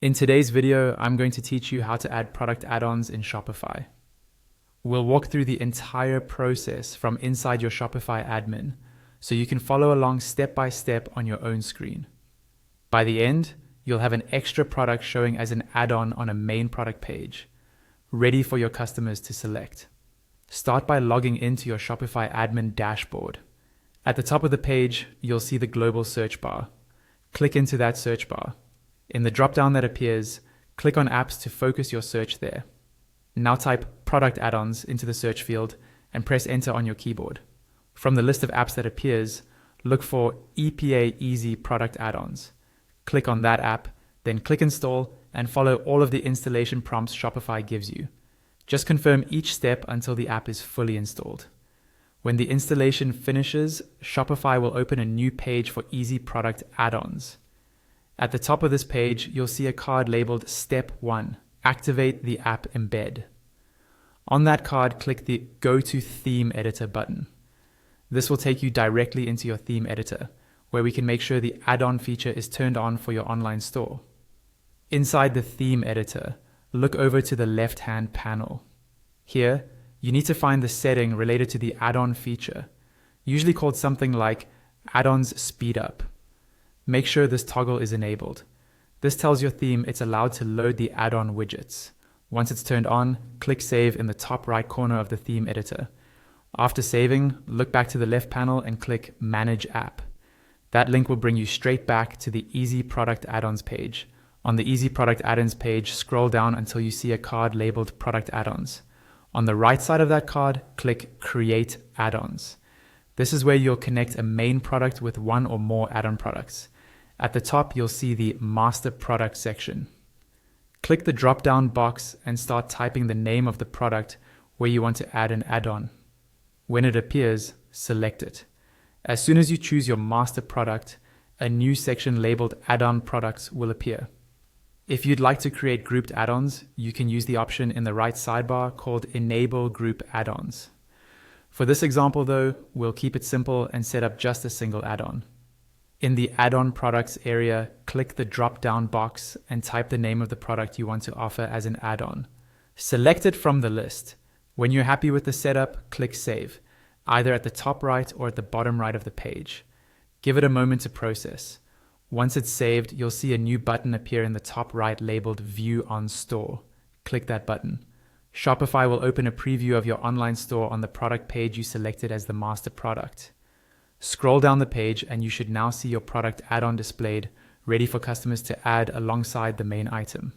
In today's video, I'm going to teach you how to add product add-ons in Shopify. We'll walk through the entire process from inside your Shopify admin, so you can follow along step by step on your own screen. By the end, you'll have an extra product showing as an add-on on a main product page, ready for your customers to select. Start by logging into your Shopify admin dashboard. At the top of the page, you'll see the global search bar. Click into that search bar. In the dropdown that appears, click on apps to focus your search there. Now type product add-ons into the search field and press enter on your keyboard. From the list of apps that appears, look for EPA Easy Product Add-ons. Click on that app, then click install and follow all of the installation prompts Shopify gives you. Just confirm each step until the app is fully installed. When the installation finishes, Shopify will open a new page for Easy Product Add-ons. At the top of this page, you'll see a card labeled Step 1, Activate the App Embed. On that card, click the Go to Theme Editor button. This will take you directly into your theme editor, where we can make sure the add-on feature is turned on for your online store. Inside the theme editor, look over to the left-hand panel. Here, you need to find the setting related to the add-on feature, usually called something like Addons Speed Up. Make sure this toggle is enabled. This tells your theme it's allowed to load the add-on widgets. Once it's turned on, click Save in the top right corner of the theme editor. After saving, look back to the left panel and click Manage App. That link will bring you straight back to the Easy Product Add-ons page. On the Easy Product Add-ons page, scroll down until you see a card labeled Product Add-ons. On the right side of that card, click Create Add-ons. This is where you'll connect a main product with one or more add-on products. At the top, you'll see the Master Product section. Click the drop-down box and start typing the name of the product where you want to add an add-on. When it appears, select it. As soon as you choose your master product, a new section labeled Add-on Products will appear. If you'd like to create grouped add-ons, you can use the option in the right sidebar called Enable Group Add-ons. For this example though, we'll keep it simple and set up just a single add-on. In the Add-on Products area, click the drop-down box and type the name of the product you want to offer as an add-on. Select it from the list. When you're happy with the setup, click Save, either at the top right or at the bottom right of the page. Give it a moment to process. Once it's saved, you'll see a new button appear in the top right labeled View on Store. Click that button. Shopify will open a preview of your online store on the product page you selected as the master product. Scroll down the page and you should now see your product add-on displayed, ready for customers to add alongside the main item.